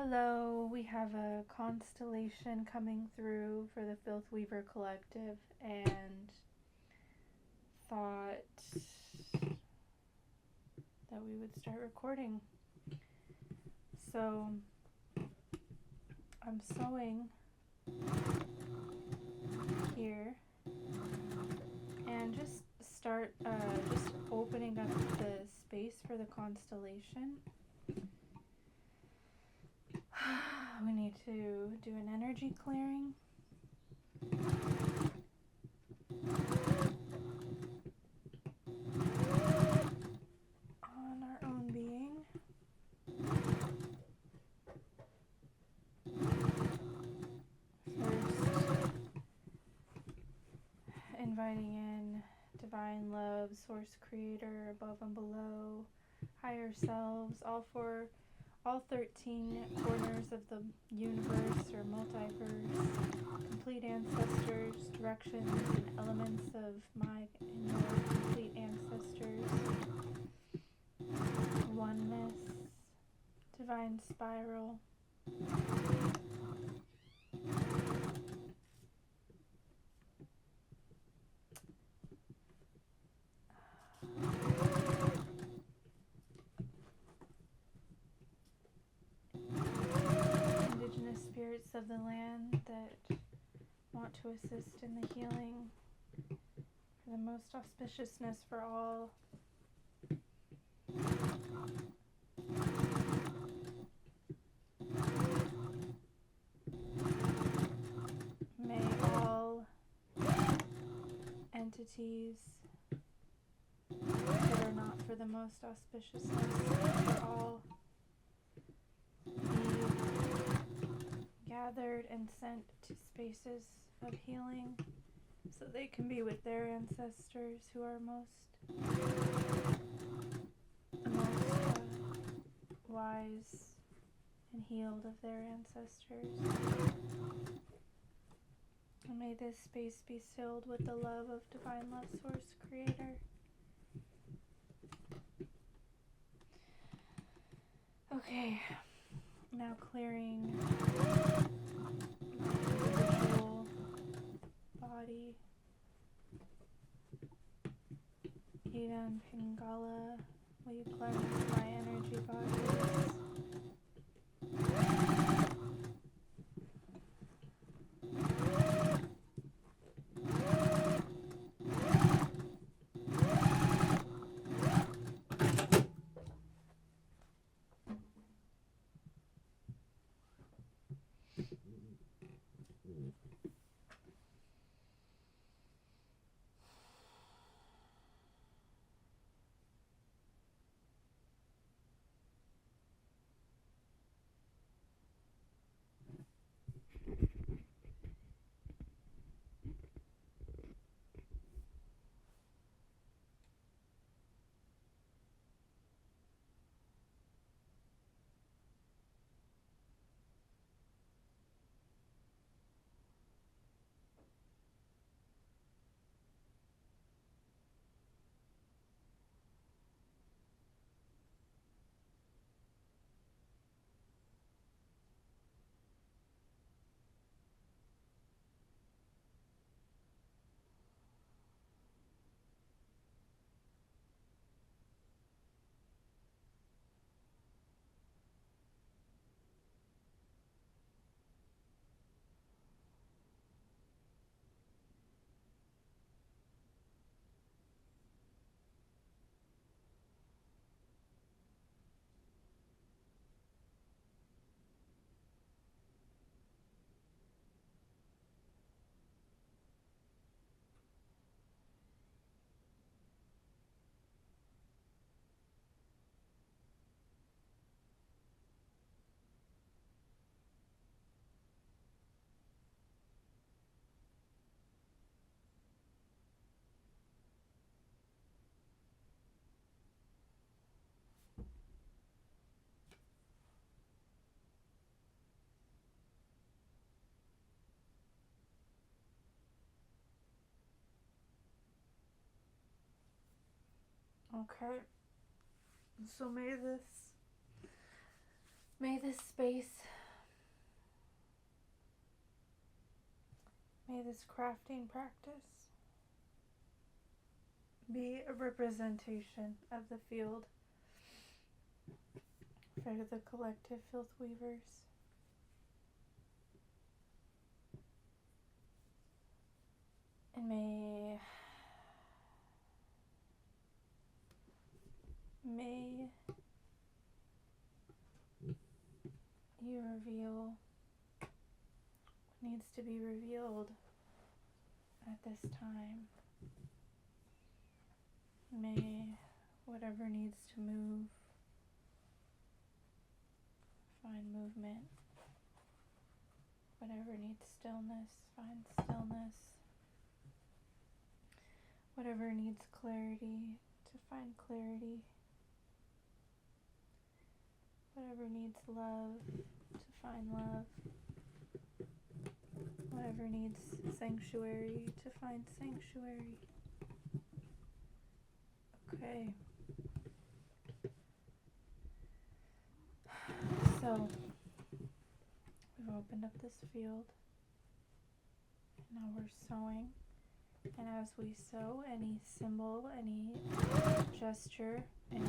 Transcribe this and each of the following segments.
Hello, we have a constellation coming through for the Filth Weaver Collective and thought that we would start recording. So I'm sewing here and just start just opening up the space for the constellation. We need to do an energy clearing. On our own being. First, inviting in divine love, source creator, above and below, higher selves, all 13 corners of the universe or multiverse, complete ancestors, directions and elements of my and your complete ancestors, oneness, divine spiral. Indigenous spirits of the land that want to assist in the healing for the most auspiciousness for all. May all entities that are not for the most auspiciousness for all be gathered and sent to spaces of healing so they can be with their ancestors who are the most wise and healed of their ancestors. And may this space be filled with the love of divine love source creator. Okay, now clearing my individual body. Eden Pingala, will you cleanse my energy bodies? Okay, so may this May this space, may this crafting practice be a representation of the field for the collective filth weavers. And may you reveal what needs to be revealed at this time. May whatever needs to move find movement. Whatever needs stillness, find stillness. Whatever needs clarity, to find clarity. Whatever needs love, to find love. Whatever needs sanctuary, to find sanctuary. Okay. So, we've opened up this field. Now we're sewing. And as we sew, any symbol, any gesture, any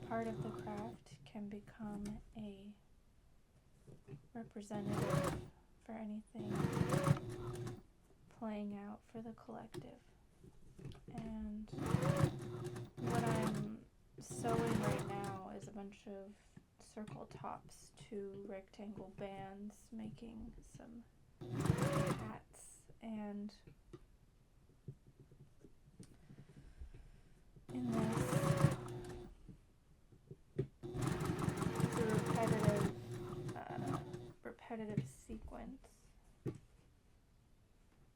part of the craft can become a representative for anything playing out for the collective. And what I'm sewing right now is a bunch of circle tops to rectangle bands, making some hats. And in this, it's a repetitive sequence.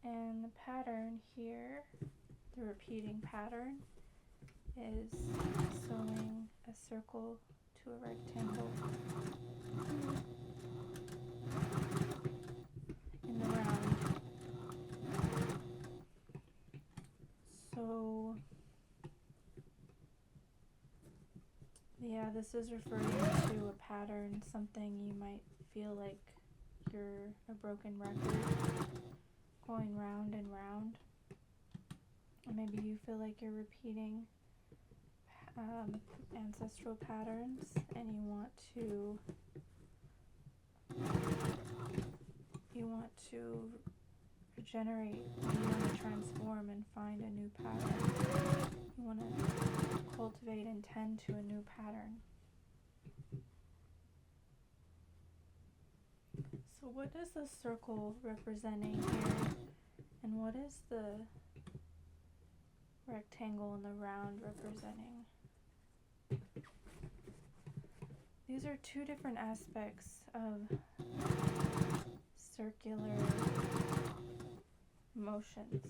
And the pattern here, the repeating pattern, is sewing a circle to a rectangle in the round. So, yeah, this is referring to a pattern, something you might feel like you're a broken record going round and round. Or maybe you feel like you're repeating ancestral patterns and you want to regenerate, you want to transform and find a new pattern. You want to cultivate and tend to a new pattern. So what is the circle representing here? And what is the rectangle and the round representing? These are two different aspects of circular motions.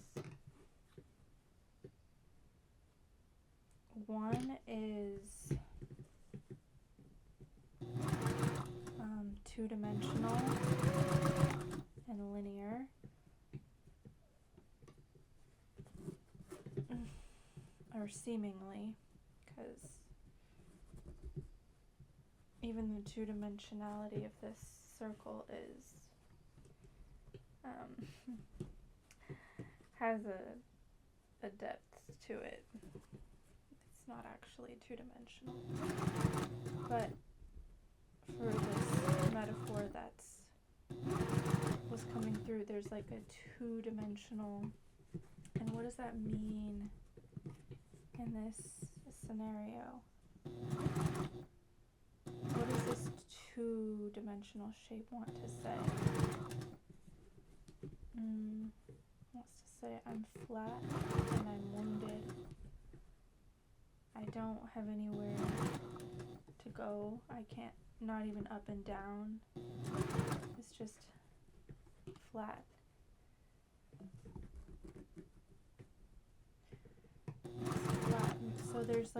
One is two-dimensional and linear. Or seemingly, because even the two-dimensionality of this circle is has a depth to it. It's not actually two-dimensional, but for this metaphor that's was coming through, there's like a two-dimensional, and what does that mean in this scenario? What does this two-dimensional shape want to say? Wants to say I'm flat and I'm wounded. I don't have anywhere to go. I can't, not even up and down. It's just flat. So there's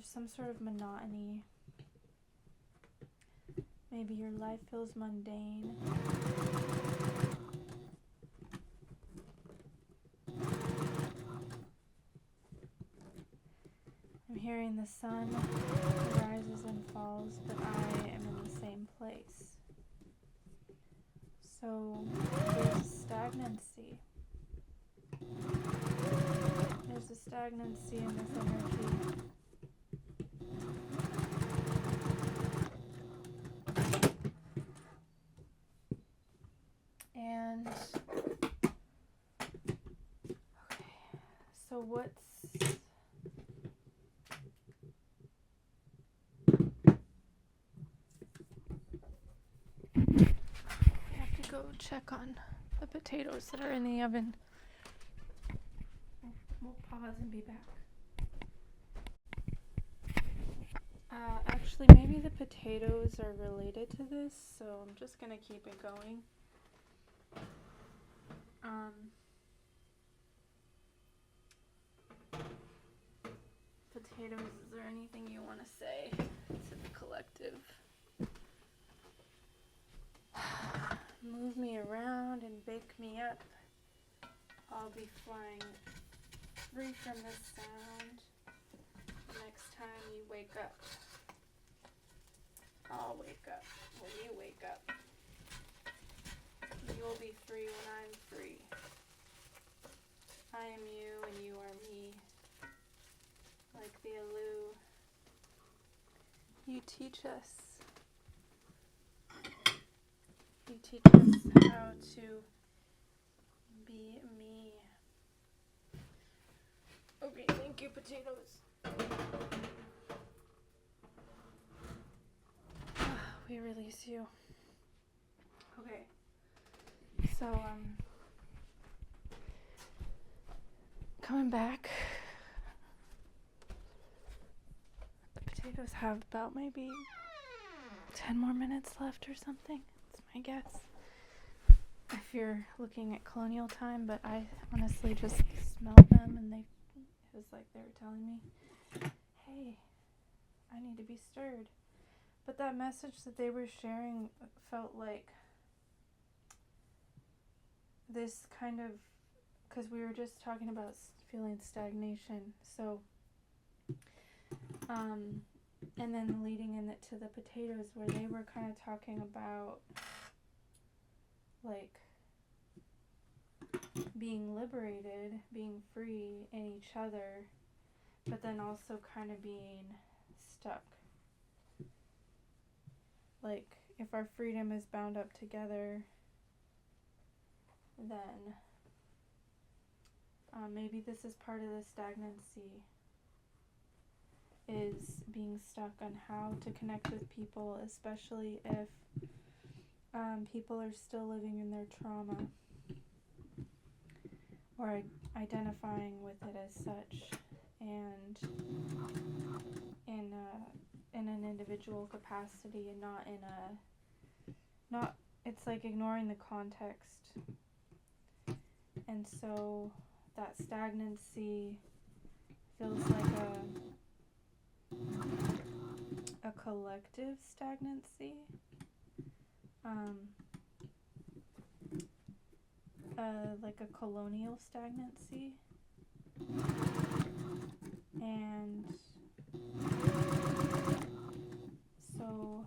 some sort of monotony. Maybe your life feels mundane. I'm hearing the sun rises and falls, but I am in the same place. So there's stagnancy. There's a stagnancy in this energy. And okay, so what's I have to go check on the potatoes that are in the oven. We'll pause and be back. Actually, maybe the potatoes are related to this, so I'm just gonna keep it going. Potatoes, is there anything you want to say to the collective? Move me around and bake me up. I'll be flying free from this sound next time you wake up. I'll wake up when you wake up. You'll be free when I'm free. I am you and you are me. Like the Alu, you teach us. You teach us how to be me. Okay, thank you, potatoes. We release you. Okay. So, coming back. The potatoes have about maybe 10 more minutes left or something. That's my guess. If you're looking at colonial time, but I honestly just smelled them and it was like they were telling me, hey, I need to be stirred. But that message that they were sharing felt like this kind of, because we were just talking about feeling stagnation, so and then leading in it to the potatoes, where they were kind of talking about like being liberated, being free in each other, but then also kind of being stuck. Like, if our freedom is bound up together, then maybe this is part of the stagnancy, is being stuck on how to connect with people, especially if people are still living in their trauma or identifying with it as such, and in an individual capacity, and not it's like ignoring the context. And so that stagnancy feels like a collective stagnancy, like a colonial stagnancy, and so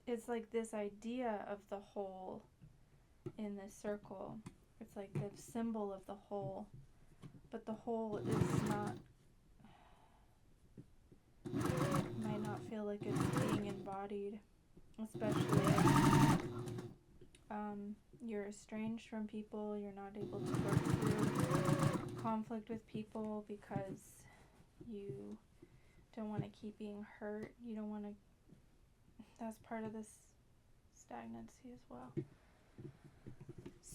it's like this idea of the whole in this circle. It's like the symbol of the whole, but the whole is not, might not feel like it's being embodied, especially if you're estranged from people, you're not able to work through conflict with people because you don't want to keep being hurt, you don't want to, that's part of this stagnancy as well.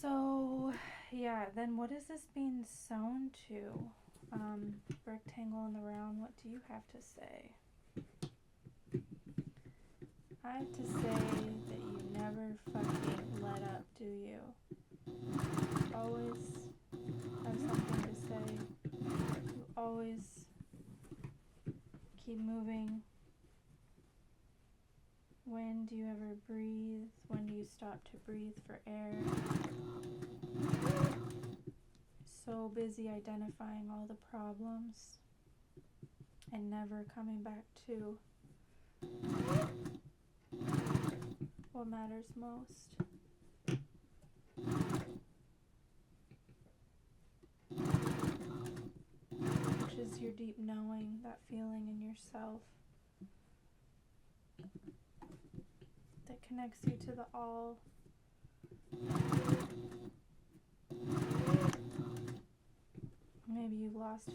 So, yeah, then what is this being sown to? Rectangle in the round, what do you have to say? I have to say that you never fucking let up, do you? Always have something to say. You always keep moving. When do you ever breathe? When do you stop to breathe for air? So busy identifying all the problems. and never coming back to what matters most. Which is your deep knowing, that feeling in yourself that connects you to the all. Maybe you've lost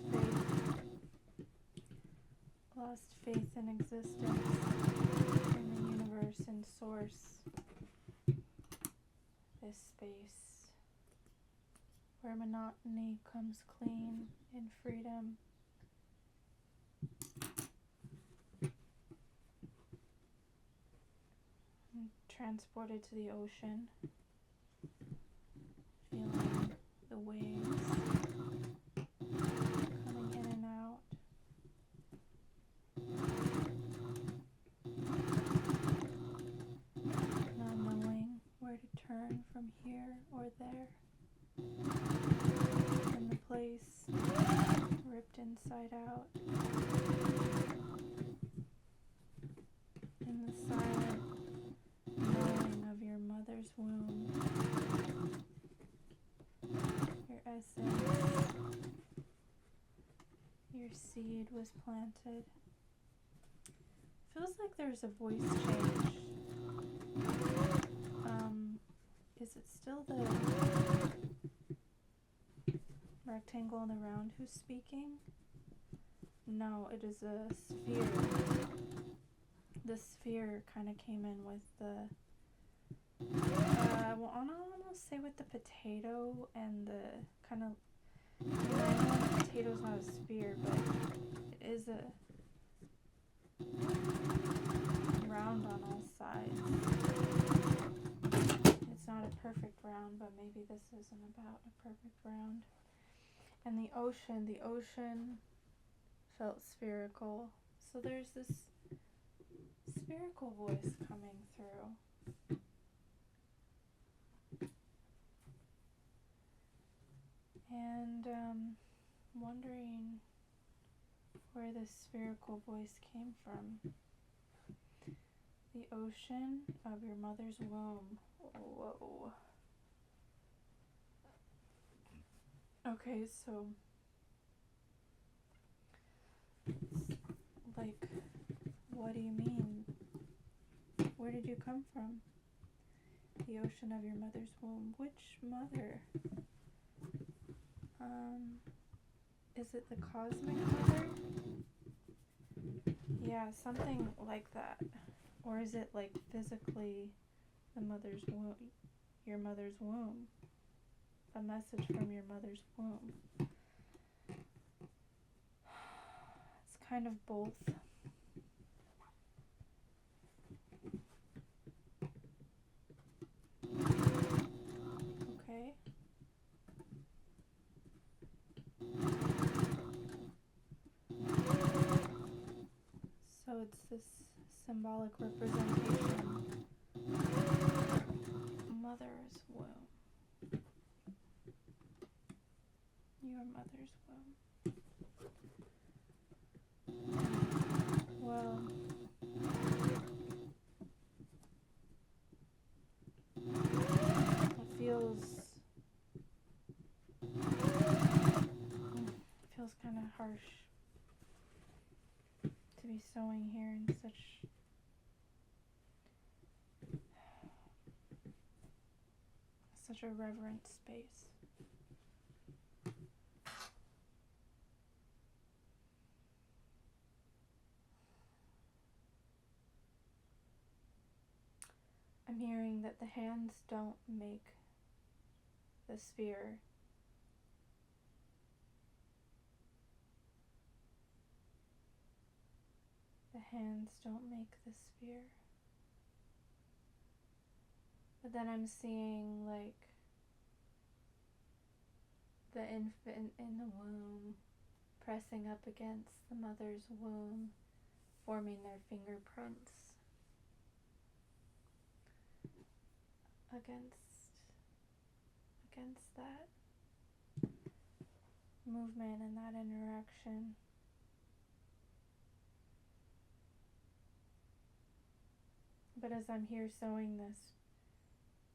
faith in existence, in the universe, in source, this space where monotony comes clean in freedom. And transported to the ocean, feeling the waves coming in and out. Not knowing where to turn from here or there. In the place, ripped inside out. In the silent knowing of your mother's womb. Your essence. Your seed was planted. Feels like there's a voice change. Is it still the rectangle and the round who's speaking? No, it is a sphere. The sphere kind of came in with the, well, I'll almost say with the potato and the kind of, I know the potato's not a sphere, but it is a round on all sides. It's not a perfect round, but maybe this isn't about a perfect round. And the ocean felt spherical. So there's this spherical voice coming through. And wondering where this spherical voice came from. The ocean of your mother's womb. Whoa. Okay, so like, what do you mean? Where did you come from? The ocean of your mother's womb. Which mother? Is it the cosmic mother? Yeah, something like that. Or is it like physically the mother's womb, your mother's womb? A message from your mother's womb. It's kind of both. Okay. So it's this symbolic representation. Mother's womb. Your mother's womb. Well, it feels kind of harsh to be sewing here in such a reverent space. I'm hearing that the hands don't make the sphere. The hands don't make the sphere. But then I'm seeing like the infant in the womb pressing up against the mother's womb, forming their fingerprints against that movement and that interaction. But as I'm here sewing this,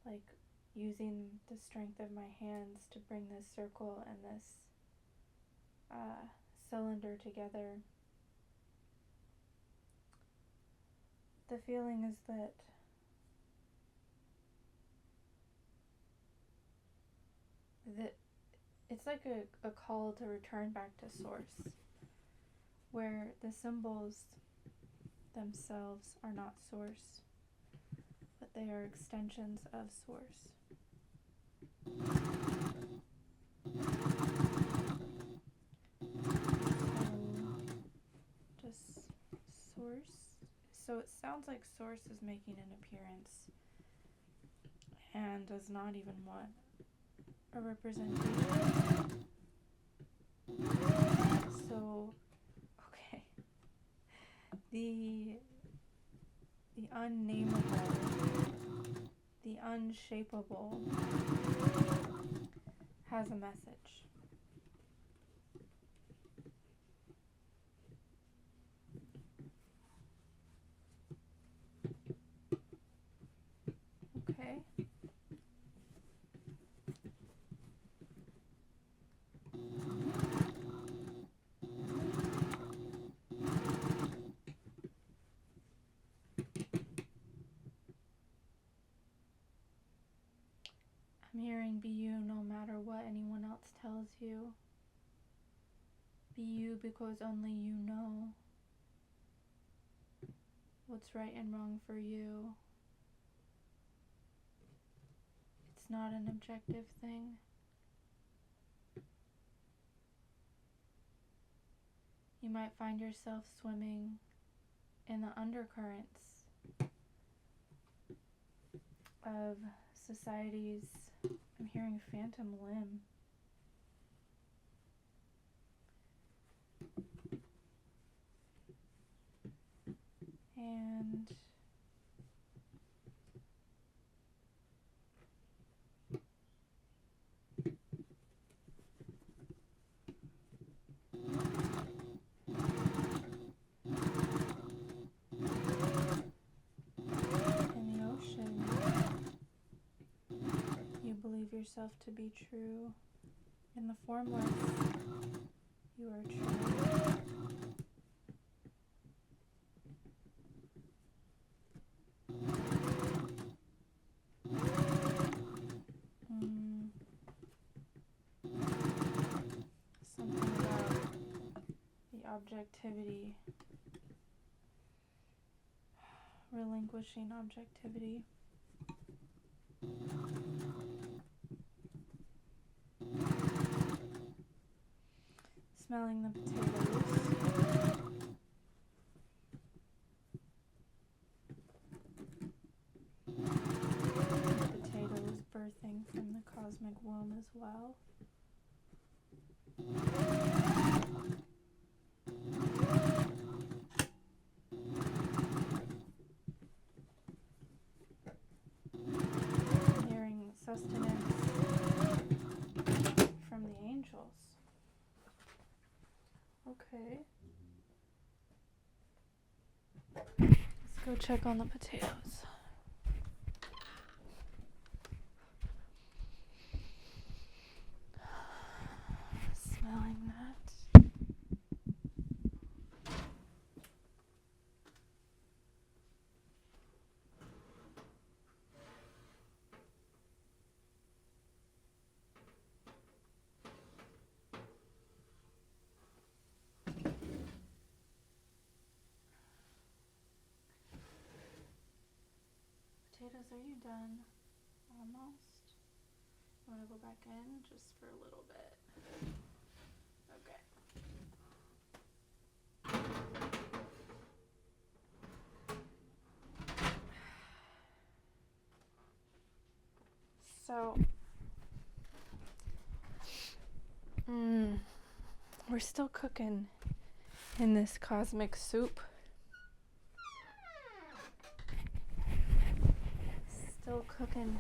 like using the strength of my hands to bring this circle and this cylinder together, the feeling is that it's like a call to return back to source, where the symbols themselves are not source, but they are extensions of source. So, just source. So it sounds like source is making an appearance and does not even want a representation. So, okay. The unnameable, the unshapeable has a message. Okay. I'm hearing be you no matter what anyone else tells you. Be you because only you know what's right and wrong for you. It's not an objective thing. You might find yourself swimming in the undercurrents of society's, I'm hearing phantom limb. And in the ocean, you believe yourself to be true. In the formless, you are true. Something about the objectivity, relinquishing objectivity. Smelling the potatoes. The potatoes birthing from the cosmic womb as well. Hearing sustenance from the angels. Okay. Let's go check on the potatoes. Smelling that. Potatoes, are you done? Almost. You want to go back in just for a little bit? Okay. So, we're still cooking in this cosmic soup. Still cooking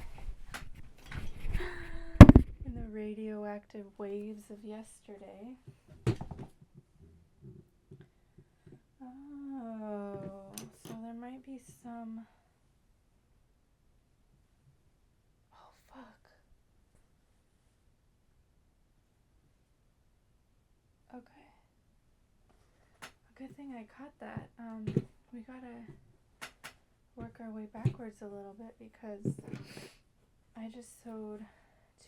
in the radioactive waves of yesterday. Oh, so there might be some thing, I caught that. We gotta work our way backwards a little bit because I just sewed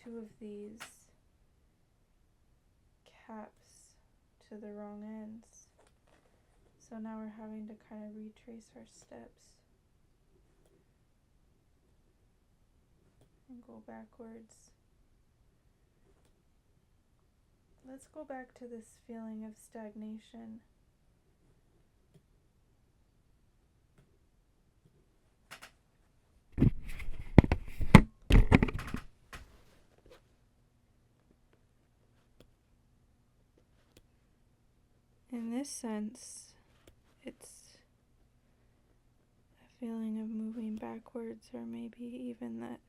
2 of these caps to the wrong ends. So now we're having to kind of retrace our steps and go backwards. Let's go back to this feeling of stagnation. In this sense, it's a feeling of moving backwards, or maybe even that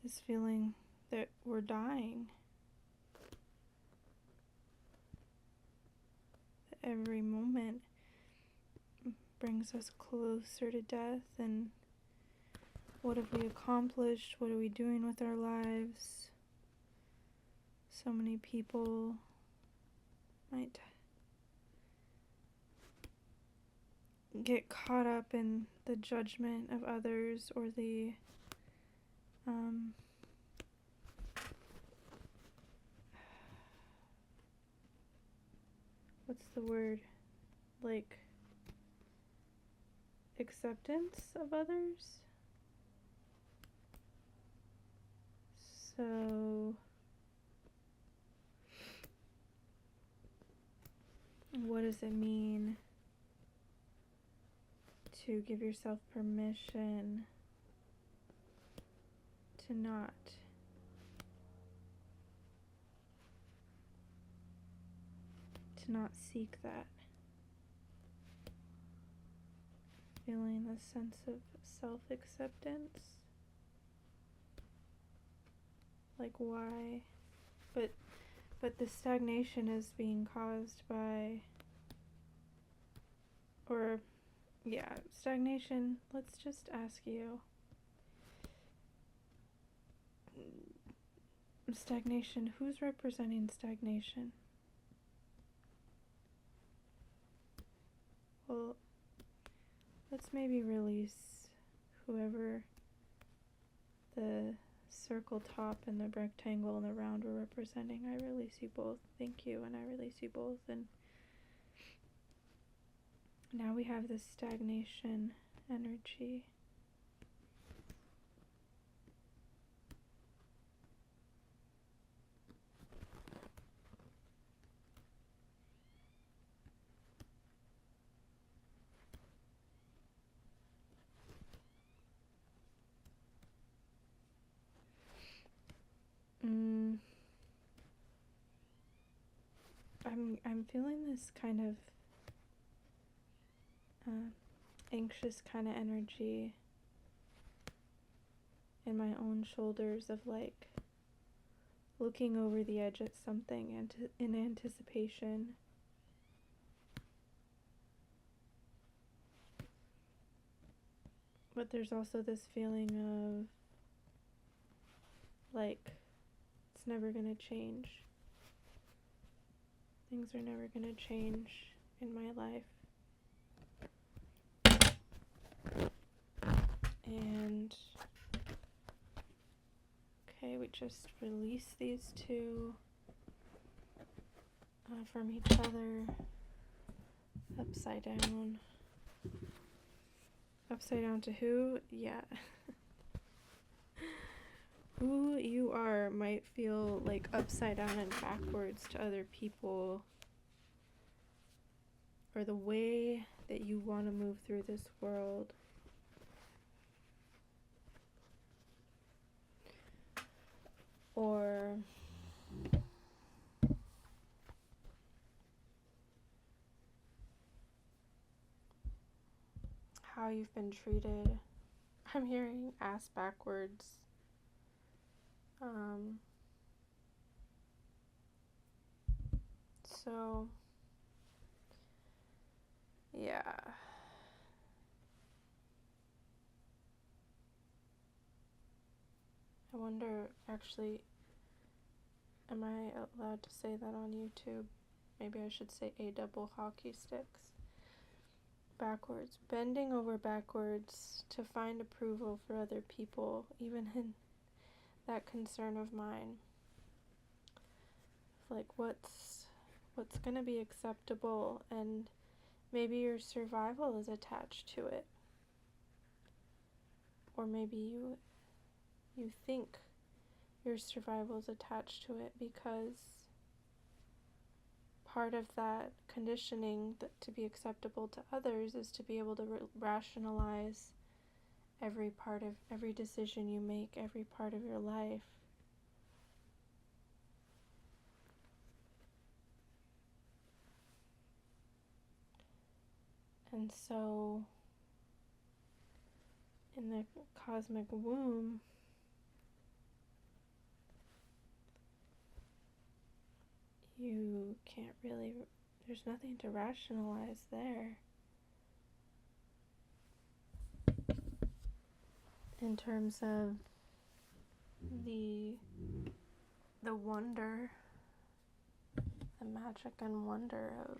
this feeling that we're dying. Every moment brings us closer to death, and what have we accomplished? What are we doing with our lives? So many people might get caught up in the judgment of others, or the what's the word? Like acceptance of others. So what does it mean to give yourself permission to not seek that? Feeling a sense of self-acceptance. Like why? But the stagnation is being caused by, stagnation, let's just ask you. Stagnation, who's representing stagnation? Well, let's maybe release whoever the circle top and the rectangle and the round were representing. I release you both. Thank you, and I release you both. And now we have this stagnation energy. I'm feeling this kind of anxious kind of energy in my own shoulders of like looking over the edge at something and in anticipation. But there's also this feeling of like it's never gonna change. Things are never gonna change in my life. And okay, we just release these 2 from each other. Upside down. Upside down to who? Yeah. Who you are might feel like upside down and backwards to other people, or the way that you want to move through this world. Or how you've been treated. I'm hearing ass backwards. So yeah. I wonder, actually, am I allowed to say that on YouTube? maybe I should say a double hockey sticks, backwards, bending over backwards to find approval for other people, even in that concern of mine. Like what's going to be acceptable, and maybe your survival is attached to it. Or maybe you think your survival is attached to it because part of that conditioning to be acceptable to others is to be able to rationalize every decision you make, every part of your life. And so, in the cosmic womb, you can't really, there's nothing to rationalize there. In terms of the wonder, the magic and wonder of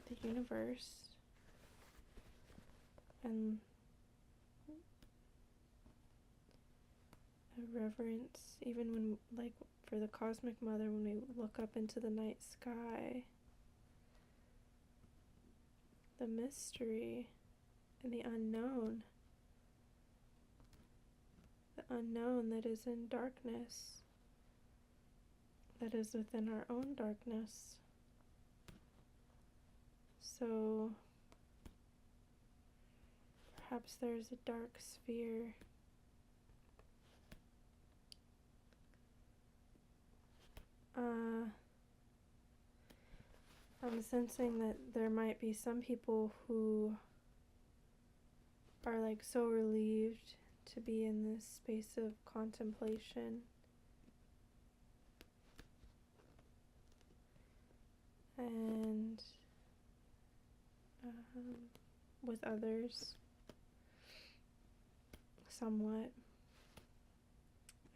the universe, and a reverence, even when, like, for the cosmic mother, when we look up into the night sky, the mystery and the unknown that is in darkness, that is within our own darkness. So perhaps there's a dark sphere I'm sensing that there might be some people who are like so relieved to be in this space of contemplation, and with others somewhat.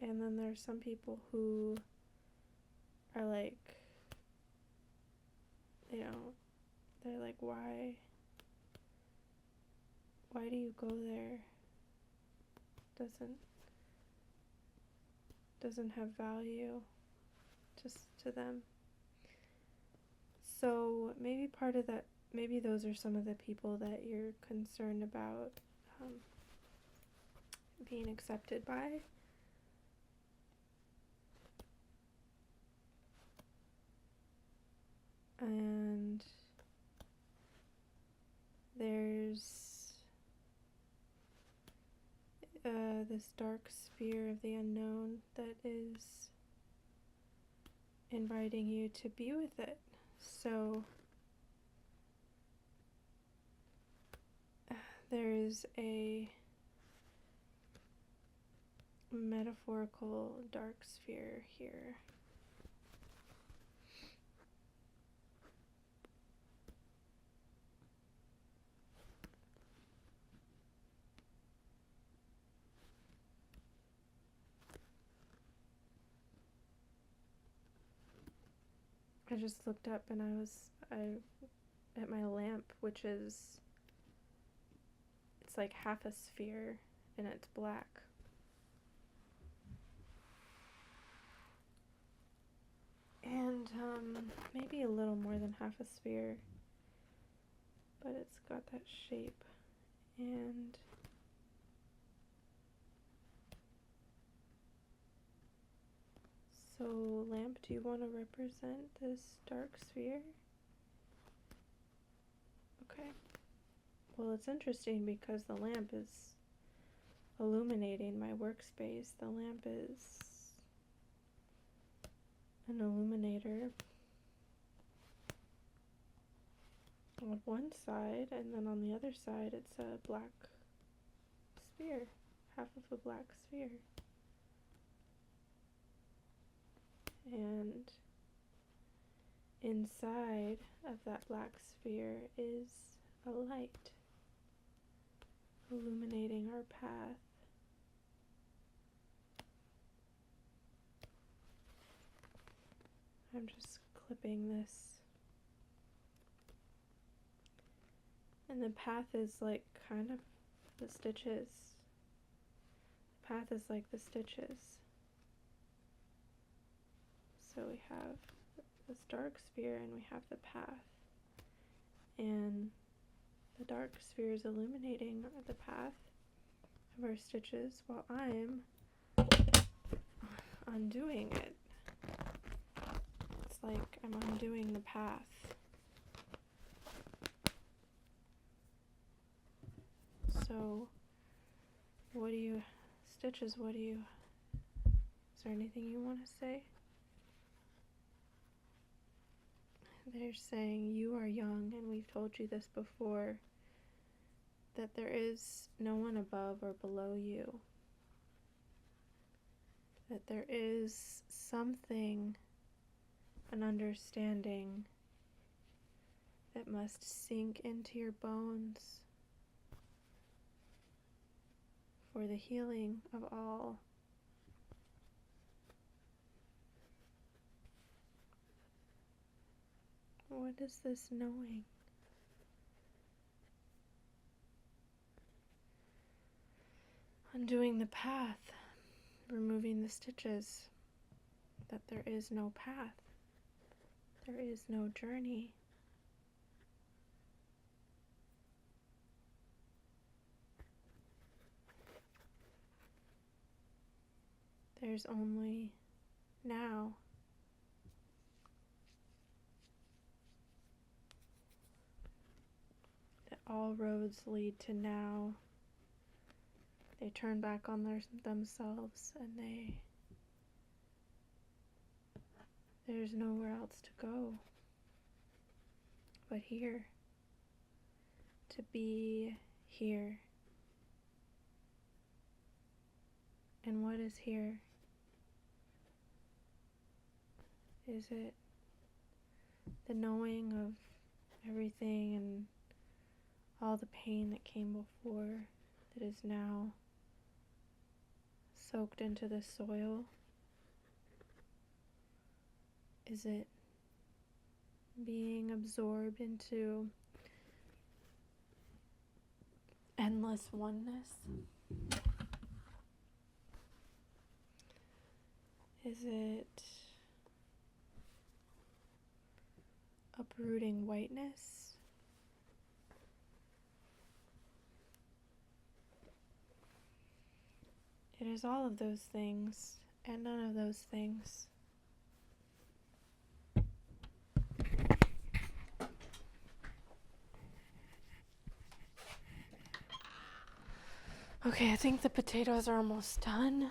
And then there's some people who are like, they're like, why do you go there? Doesn't have value just to them. So maybe part of that, maybe those are some of the people that you're concerned about being accepted by. And there's this dark sphere of the unknown that is inviting you to be with it. So there is a metaphorical dark sphere here. I just looked up and at my lamp, which is, it's like half a sphere and it's black. And maybe a little more than half a sphere, but it's got that shape. And so, lamp, do you want to represent this dark sphere? Okay. Well, it's interesting because the lamp is illuminating my workspace. The lamp is an illuminator on one side, and then on the other side it's a black sphere, half of a black sphere. And inside of that black sphere is a light illuminating our path. I'm just clipping this. And the path is like kind of the stitches. The path is like the stitches. So we have this dark sphere and we have the path. And the dark sphere is illuminating the path of our stitches while I'm undoing it. It's like I'm undoing the path. So, Stitches, is there anything you want to say? They're saying you are young, and we've told you this before, that there is no one above or below you. That there is something, an understanding that must sink into your bones for the healing of all. What is this knowing? Undoing the path, removing the stitches, that there is no path, there is no journey. There's only now. That all roads lead to now. They turn back on themselves and there's nowhere else to go but here. To be here. And what is here? Is it the knowing of everything and all the pain that came before that is now soaked into the soil? Is it being absorbed into endless oneness? Is it uprooting whiteness? It is all of those things and none of those things. Okay, I think the potatoes are almost done.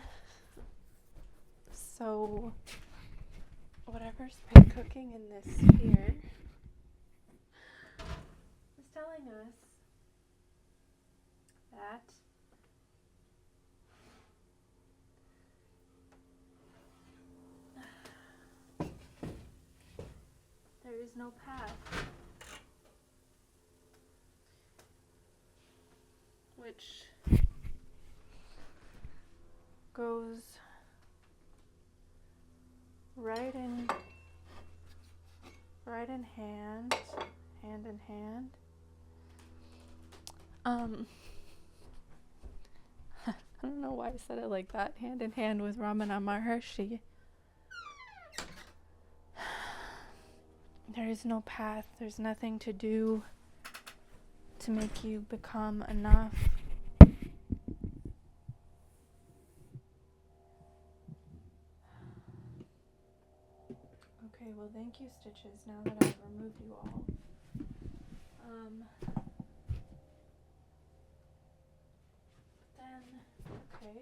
So, whatever's been cooking in this sphere is telling us that there is no path, which goes right in hand in hand. I don't know why I said it like that. Hand in hand with Ramana Maharshi. There is no path. There's nothing to do to make you become enough. Okay, well, thank you, Stitches, now that I've removed you all. Okay,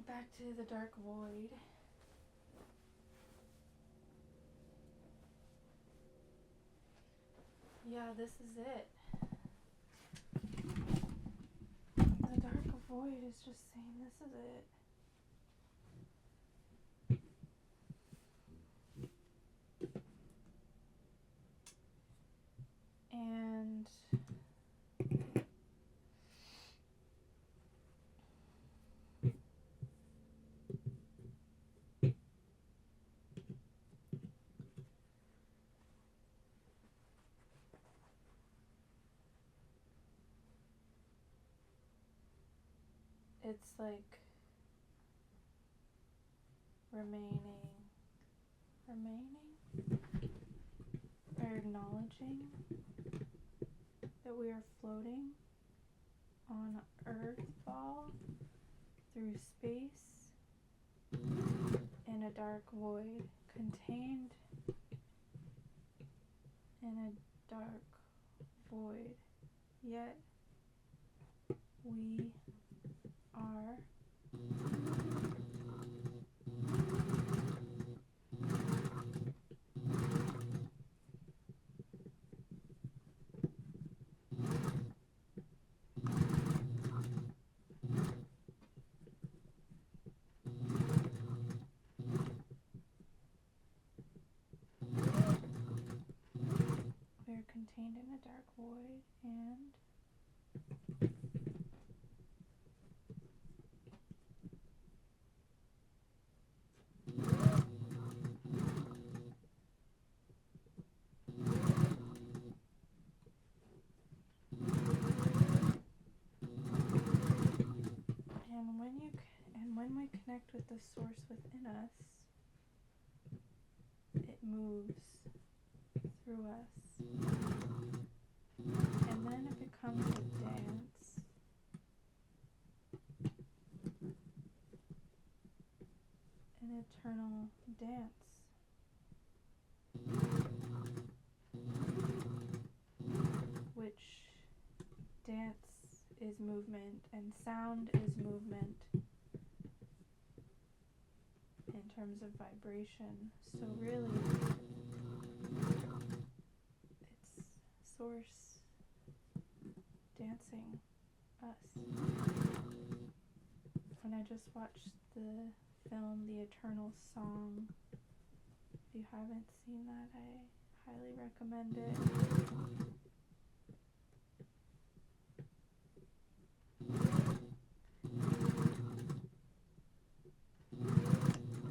back to the dark void. Yeah, this is it. The dark void is just saying this is it. And it's like remaining, or acknowledging that we are floating on Earth ball through space in a dark void, contained in a dark void, yet we are contained in a dark void, and when we connect with the source within us, it moves through us, and then it becomes a dance, an eternal dance, which dance is movement and sound is movement in terms of vibration. So really, it's source dancing us. And I just watched the film The Eternal Song. If you haven't seen that, I highly recommend it.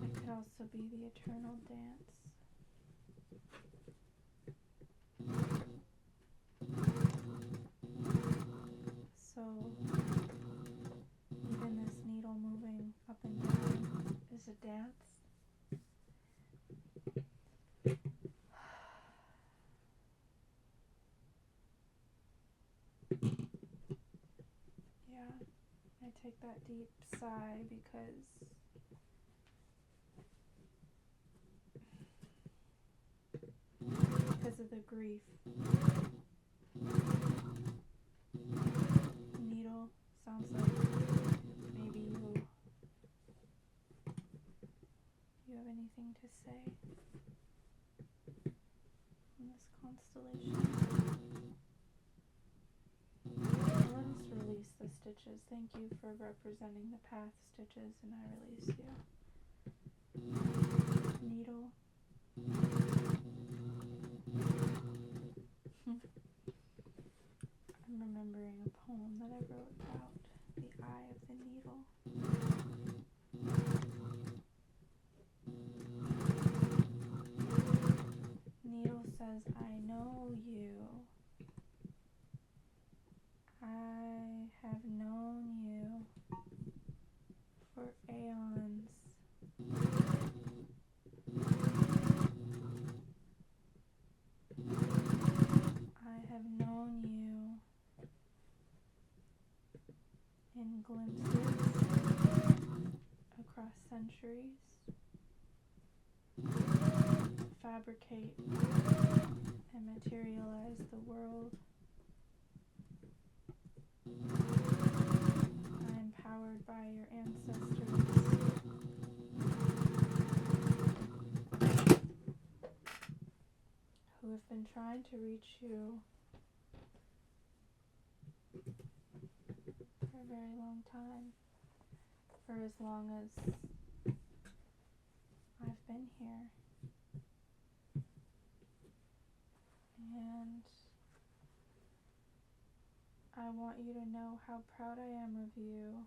It could also be the eternal dance. So even this needle moving up and down is a dance. Yeah, I take that deep sigh because of the grief. Needle sounds like maybe you have anything to say in this constellation. Let us release the stitches. Thank you for representing the path stitches, and I release you. Needle. I'm remembering a poem that I wrote about the eye of the needle. Needle says, I know you. I have known you for aeons. I have known you in glimpses across centuries. Fabricate and materialize the world. I am powered by your ancestors. Who have been trying to reach you for a very long time, for as long as I've been here. And I want you to know how proud I am of you.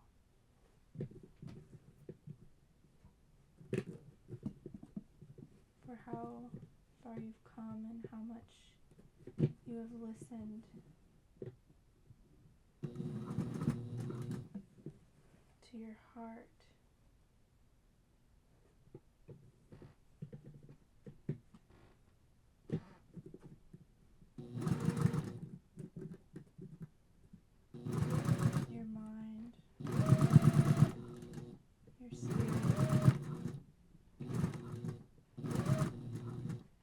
For how far you've come and how much you have listened into your heart. Your mind, your spirit,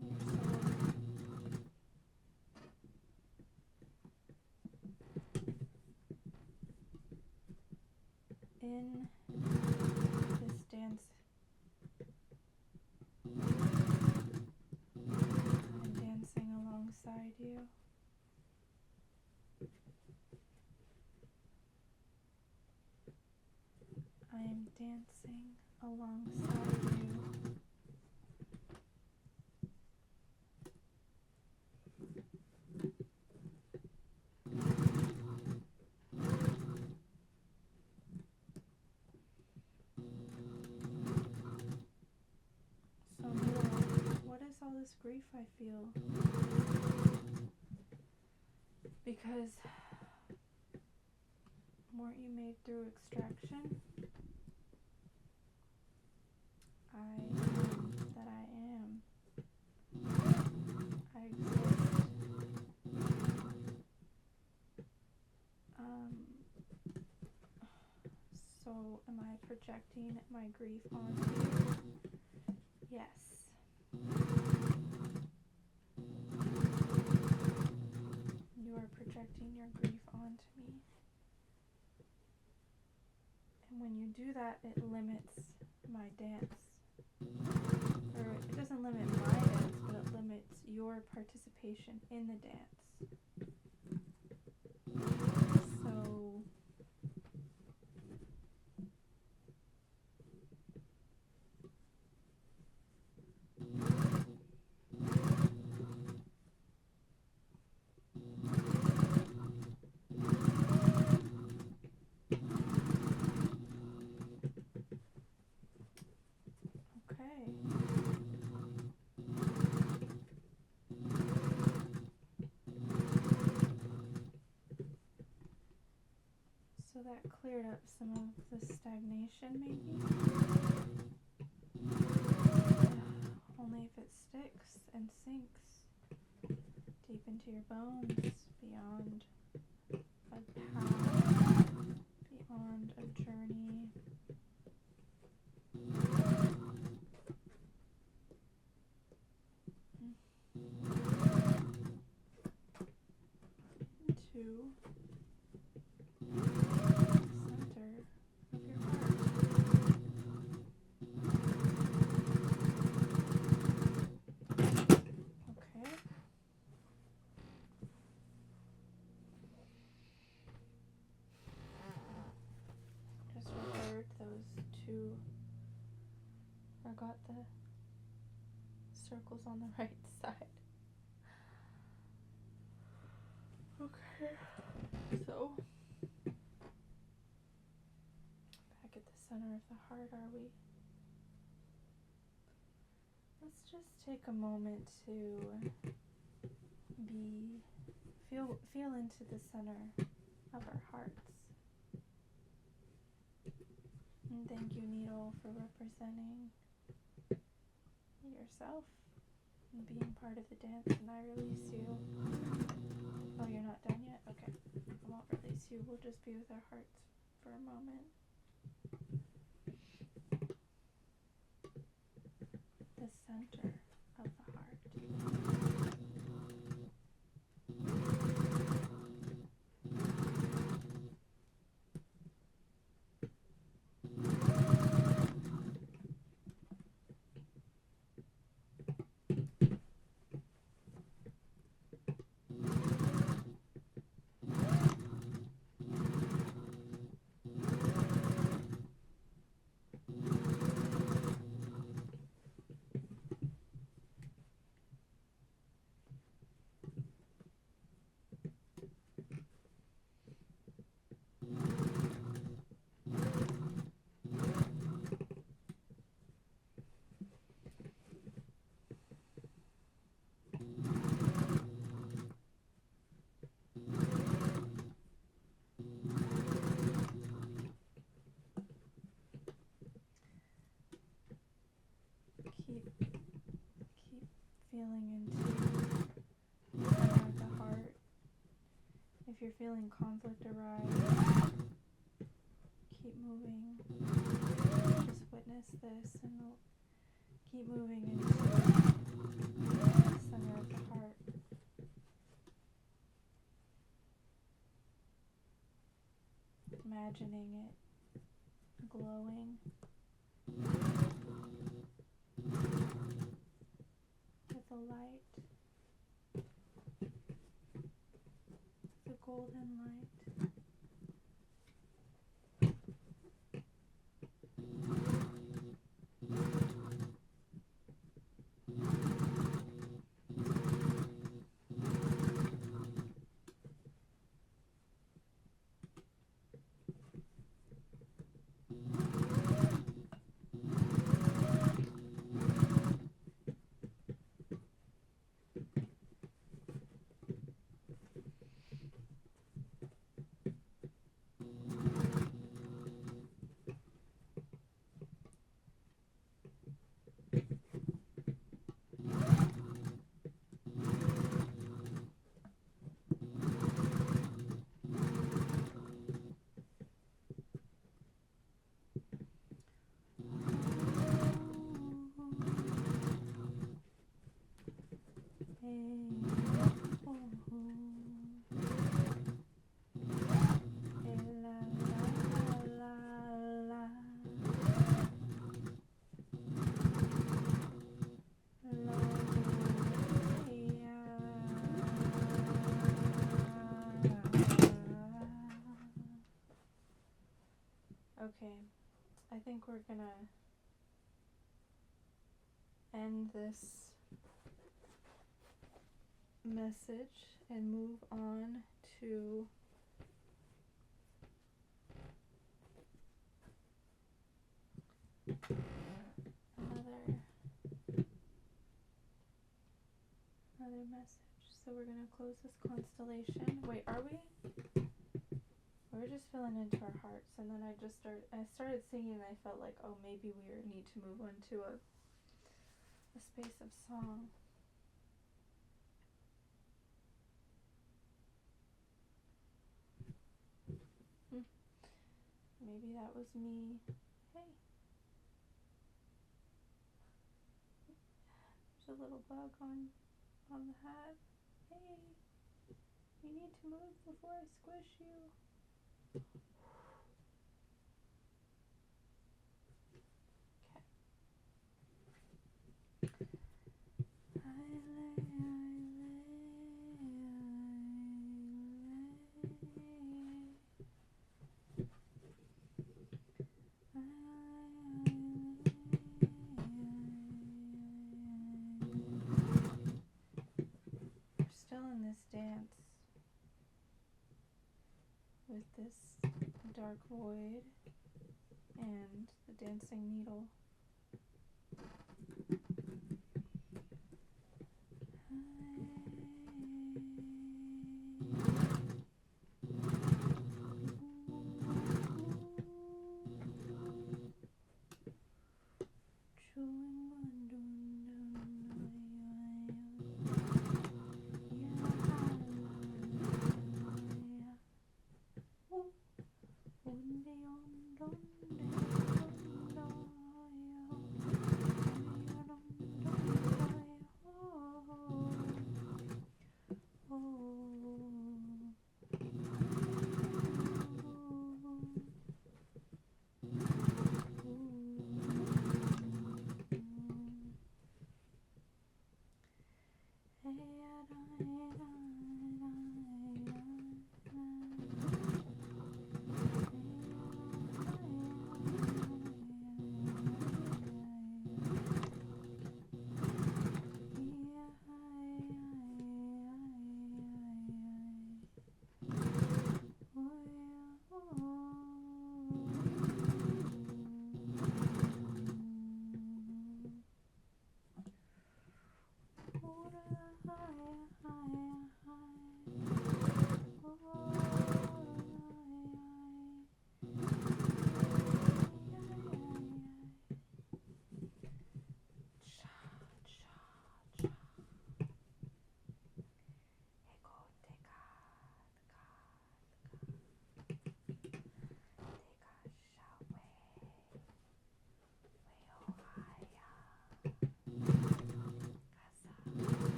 and your soul. In this dance, I'm dancing alongside you. I am dancing alongside you. So, what is all this grief I feel? Because weren't you made through extraction? I am that I am. I exist. So am I projecting my grief onto you? Yes. You are projecting your grief onto me. And when you do that, it limits my dance. Or it doesn't limit my dance, but it limits your participation in the dance. So so that cleared up some of the stagnation, maybe? Only if it sticks and sinks deep into your bones, beyond a path, beyond a journey. Into got the circles on the right side. Okay, so back at the center of the heart, are we? Let's just take a moment to feel into the center of our hearts. And thank you, Needle, for representing yourself and being part of the dance. And I release you. Oh, you're not done yet? Okay. I won't release you. We'll just be with our hearts for a moment. The center of the heart. feeling into the center of the heart. If you're feeling conflict arise, keep moving. Just witness this and keep moving into the center of the heart. Imagining it glowing with a light, the golden light. Okay, I think we're gonna end this message and move on to another message. So we're gonna close this constellation. Wait, are we? We're just feeling into our hearts, and then I started singing, and I felt like, oh, maybe we need to move on to a space of song. Maybe that was me. Hey, there's a little bug on the hat. Hey, you need to move before I squish you. We're still in this dance with this dark void and the dancing needle.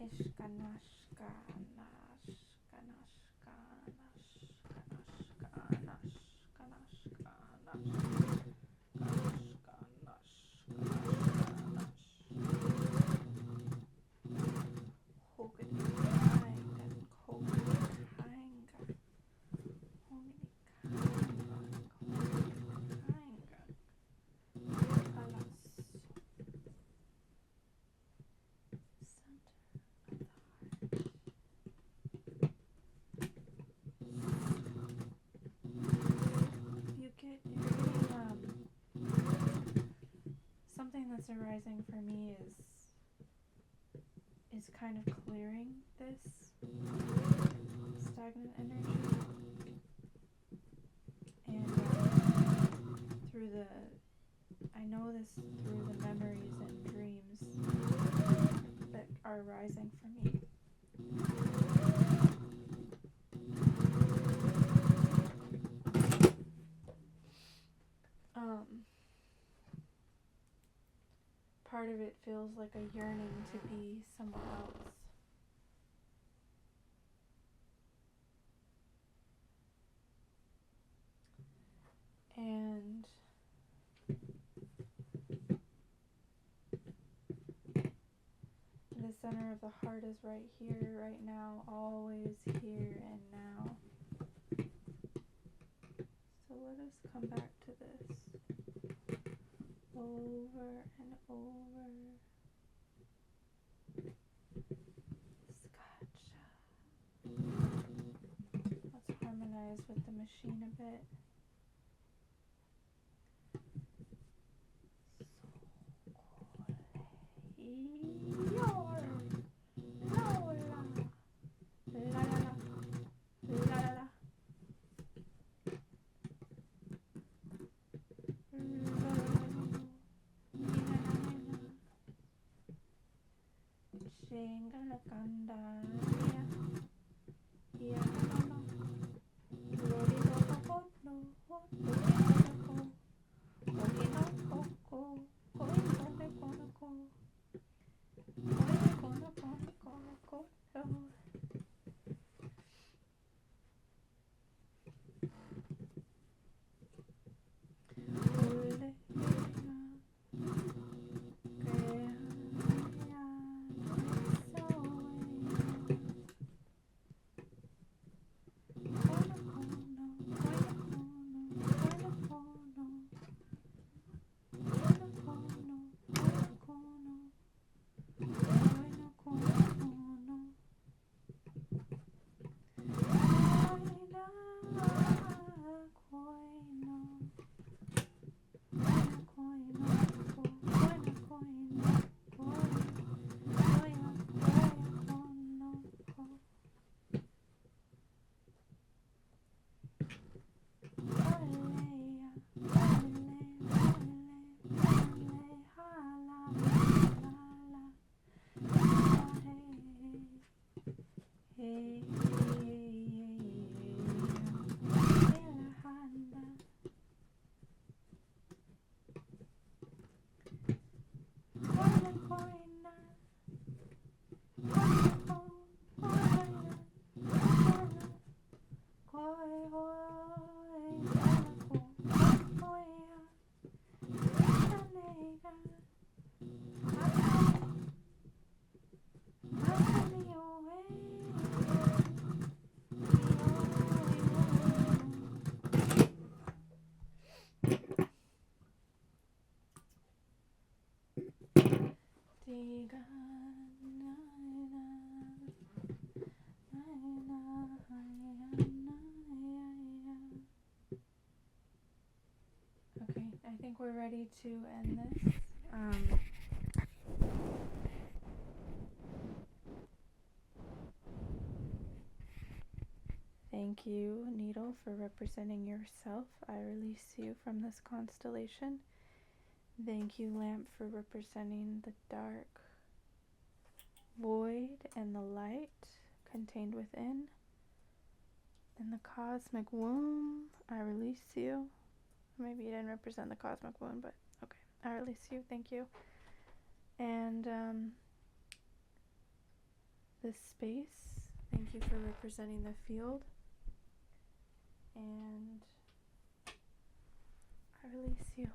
Ishka nashka nashka nashka nashka nashka nashka nashka nashka nashka something that's arising for me is kind of clearing this stagnant energy, and I know this through the memories and dreams that are arising for me. Part of it feels like a yearning to be somewhere else. And the center of the heart is right here, right now, always here and now. So let us come back to this over and over. Scotcha. Let's harmonize with the machine a bit. Okay, I think we're ready to end this. Thank you, Needle, for representing yourself. I release you from this constellation. Thank you, Lamp, for representing the dark void and the light contained within. In the cosmic womb, I release you. Maybe you didn't represent the cosmic womb, but okay, I release you. Thank you. And this space. Thank you for representing the field. And I release you.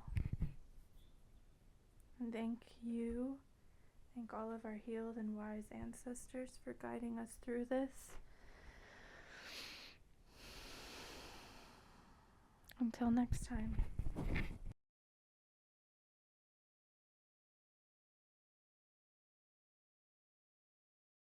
And thank you. Thank all of our healed and wise ancestors for guiding us through this. Until next time.